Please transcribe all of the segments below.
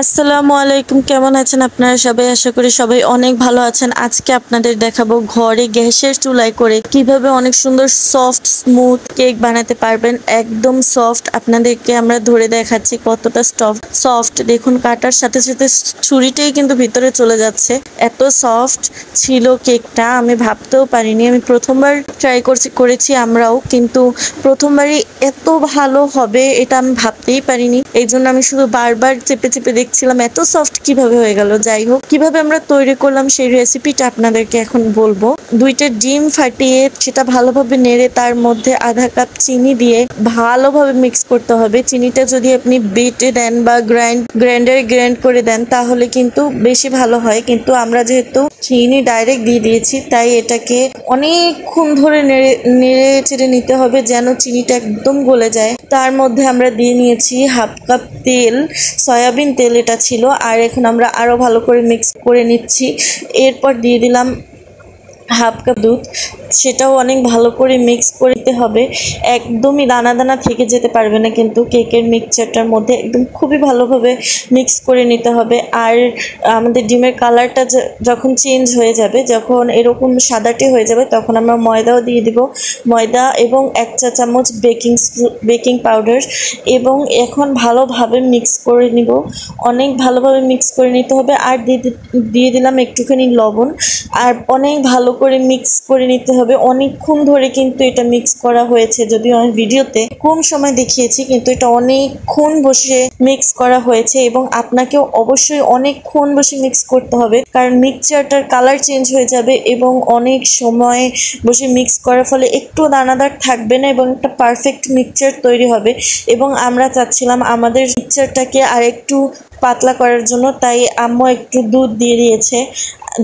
আসসালামু আলাইকুম, কেমন আছেন আপনারা সবাই? আশা করি সবাই অনেক ভালো আছেন। আজকে আপনাদের দেখাবো ঘরে গ্যাসের চুলায় করে কিভাবে অনেক সুন্দর সফট স্মুথ কেক বানাতে পারবেন। একদম সফট, আপনাদেরকে আমরা ধরে দেখাচ্ছি কতটা সফট। দেখুন, কাটার সাথে সাথে ছুরিটাই কিন্তু ভিতরে চলে যাচ্ছে, এত সফট ছিল কেকটা। আমি ভাবতেও পারিনি, আমি প্রথমবার ট্রাই করেছি আমরাও, কিন্তু প্রথমবারই এত ভালো হবে এটা আমি ভাবতেই পারিনি। এই জন্য আমি শুধু বারবার চেপে চেপে দেখছিলাম এত সফট কিভাবে হয়ে গেল। যাই হোক, কিভাবে আমরা তৈরি করলাম সেই রেসিপিটা আপনাদেরকে এখন বলবো। 2টা ডিম ফাটিয়ে সেটা ভালোভাবে নেড়ে তার মধ্যে আধা কাপ চিনি দিয়ে ভালোভাবে মিক্স করতে হবে। চিনিটা যদি আপনি বেটে দেন বা গ্রাইন্ডারে গ্রাইন্ড করে দেন তাহলে কিন্তু বেশি ভালো হয়, কিন্তু আমরা যেহেতু চিনি ডাইরেক্ট দিয়ে দিয়েছি তাই এটাকে অনেকক্ষণ ধরে নেড়ে চেড়ে নিতে হবে যেন চিনিটা একদম গলে যায়। তার মধ্যে আমরা দিয়ে নিয়েছি হাফ কাপ তেল, সয়াবিন তেল এটা ছিল। আর এখন আমরা আরো ভালো করে মিক্স করে নিচ্ছি। এরপর দিয়ে দিলাম হাফ কাপ দুধ, সেটাও অনেক ভালো করে মিক্স করে দিতে হবে। একদমই দানা দানা থেকে যেতে পারবে না কিন্তু কেকের মিক্সচারটার মধ্যে, একদম খুবই ভালোভাবে মিক্স করে নিতে হবে। আর আমাদের ডিমের কালারটা যখন চেঞ্জ হয়ে যাবে, যখন এরকম সাদাটে হয়ে যাবে, তখন আমরা ময়দাও দিয়ে দিব। ময়দা এবং 1 চা চামচ বেকিং পাউডার, এবং এখন ভালোভাবে মিক্স করে নিব। অনেক ভালোভাবে মিক্স করে নিতে হবে। আর দিয়ে দিলাম একটুখানি লবণ, আর অনেক ভালো করে মিক্স করে নিতে হবে। অনেকক্ষণ ধরে কিন্তু এটা মিক্স করা হয়েছে, যদিও আমি ভিডিওতে কম সময় দেখিয়েছি, কিন্তু এটা অনেকক্ষণ বসে মিক্স করা হয়েছে এবং আপনাকেও অবশ্যই অনেকক্ষণ বসে মিক্স করতে হবে, কারণ মিক্সচারটার কালার চেঞ্জ হয়ে যাবে এবং অনেক সময় বসে মিক্স করার ফলে একটু দানাদার থাকবে না এবং একটা পারফেক্ট মিক্সচার তৈরি হবে। এবং আমরা চাচ্ছিলাম আমাদের মিক্সচারটাকে আর একটু পাতলা করার জন্য, তাই আম্মু একটু দুধ দিয়ে দিয়েছে।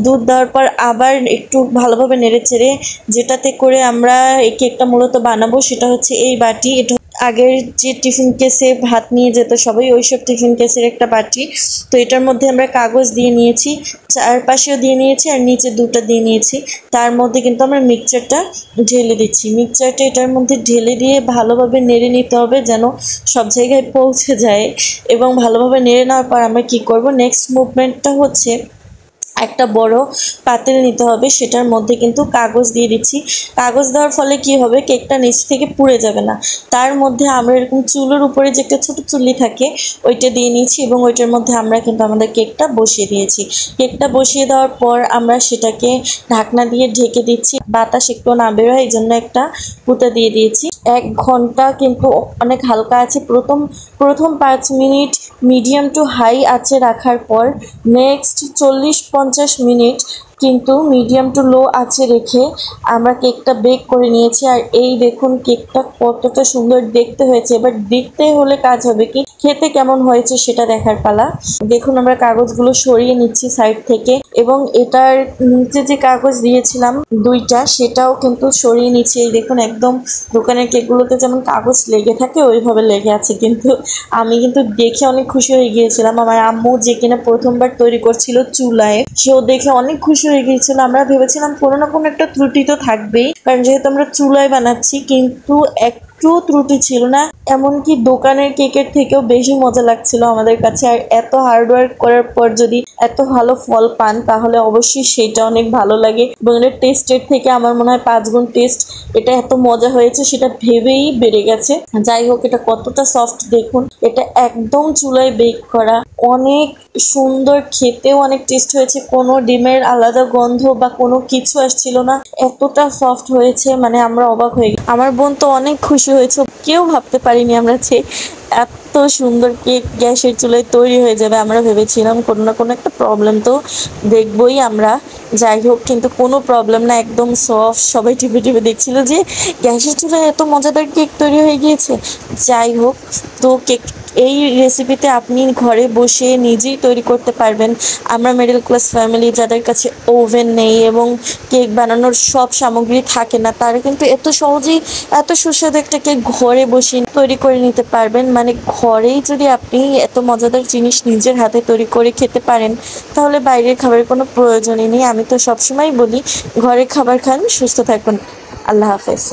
দুধ দেওয়ার পর আবার একটু ভালোভাবে নেড়েচেড়ে, যেটাতে করে আমরা এই কেকটা মূলত বানাবো সেটা হচ্ছে এই বাটি। এটা আগের যে টিফিন কেসে ভাত নিয়ে যেত সবাই, ওইসব টিফিন কেসের একটা বাটি। তো এটার মধ্যে আমরা কাগজ দিয়ে নিয়েছি, চারপাশেও দিয়ে নিয়েছি আর নিচে 2টা দিয়ে নিয়েছি। তার মধ্যে কিন্তু আমরা মিক্সচারটা ঢেলে দিচ্ছি। মিক্সচারটা এটার মধ্যে ঢেলে দিয়ে ভালোভাবে নেড়ে নিতে হবে যেন সব জায়গায় পৌঁছে যায়। এবং ভালোভাবে নেড়ে নেওয়ার পর আমরা কি করব, নেক্সট মুভমেন্টটা হচ্ছে একটা বড় পাতিল নিতে হবে, সেটার মধ্যে কিন্তু কাগজ দিয়ে দিচ্ছি। কাগজ দেওয়ার ফলে কি হবে, কেকটা নিচ থেকে পুড়ে যাবে না। তার মধ্যে আমরা এরকম চুলোর উপরে যে একটা ছোট চুল্লি থাকে ওইটা দিয়ে নিয়েছি এবং ওইটার মধ্যে আমরা কিন্তু আমাদের কেকটা বসিয়ে দিয়েছি। কেকটা বসিয়ে দেওয়ার পর আমরা সেটাকে ঢাকনা দিয়ে ঢেকে দিচ্ছি, বাতাস একটু না বেরোয় এই জন্য একটা পুঁতা দিয়ে দিয়েছি। 1 ঘন্টা কিন্তু অনেক হালকা আছে। প্রথম 5 মিনিট মিডিয়াম টু হাই আছে রাখার পর নেক্সট 40-50 মিনিট কিন্তু মিডিয়াম টু লো আছে রেখে আমরা কেকটা বেক করে নিয়েছি। আর এই দেখুন কেকটা কতটা সুন্দর দেখতে হয়েছে। এবার দেখতে হলে কাজ হবে কি, খেতে কেমন হয়েছে সেটা দেখার পালা। দেখুন, আমরা কাগজগুলো সরিয়ে নিচ্ছি সাইড থেকে, এবং এটার নিচে যে কাগজ দিয়েছিলাম 2টা সেটাও কিন্তু সরিয়ে নিচ্ছি। এই দেখুন, একদম দোকানের কেকগুলোতে যেমন কাগজ লেগে থাকে ওইভাবে লেগে আছে। কিন্তু আমি কিন্তু দেখে অনেক খুশি হয়ে গিয়েছিলাম। আমার আম্মু যে কিনা প্রথমবার তৈরি করছিল চুলায়, সেও দেখে অনেক খুশি হয়ে গিয়েছিল। আমরা ভেবেছিলাম কোনো না কোনো একটা ত্রুটি তো থাকবেই, কারণ যেহেতু আমরা চুলায় বানাচ্ছি, কিন্তু একটু ত্রুটি ছিল না। এমনকি দোকানের কেকের থেকেও বেশি মজা লাগছিল আমাদের কাছে। আর এত হার্ডওয়ার্ক করার পর যদি এত ভালো ফল পান তাহলে অবশ্যই সেটা অনেক ভালো লাগে, এবং এটা টেস্টের থেকে আমার মনে হয় 5 গুণ টেস্ট এটা এত মজা হয়েছে সেটা ভেবেই বেড়ে গেছে। যাই হোক, এটা কতটা সফট দেখুন, এটা একদম চুলায় বেক করা, অনেক সুন্দর, খেতেও অনেক টেস্ট হয়েছে। কোনো ডিমের আলাদা গন্ধ বা কোনো কিছু আসছিল না, এতটা সফট হয়েছে, মানে আমরা অবাক হয়ে গেছি। আমার বোন তো অনেক খুশি হয়েছে, কেউ ভাবতে পারিনি আমরা যে এত সুন্দর কেক গ্যাসের চুলায় তৈরি হয়ে যাবে। আমরা ভেবেছিলাম কোনো না কোনো একটা প্রবলেম তো দেখবই আমরা। যাই হোক, কিন্তু কোনো প্রবলেম না, একদম সফট। সবাই টিপে টিপে দেখছিল যে গ্যাসের চুলায় এত মজাদার কেক তৈরি হয়ে গিয়েছে। যাই হোক, তো কেক এই রেসিপিতে আপনি ঘরে বসে নিজেই তৈরি করতে পারবেন। আমরা মিডল ক্লাস ফ্যামিলি, যাদের কাছে ওভেন নেই এবং কেক বানানোর সব সামগ্রী থাকে না, তারা কিন্তু এত সহজেই এত সুস্বাদু একটা কেক ঘরে বসে তৈরি করে নিতে পারবেন। মানে ঘরেই যদি আপনি এত মজাদার জিনিস নিজের হাতে তৈরি করে খেতে পারেন তাহলে বাইরের খাবারের কোনো প্রয়োজনই নেই। আমি তো সবসময় বলি ঘরের খাবার খান, সুস্থ থাকুন। আল্লাহ হাফেজ।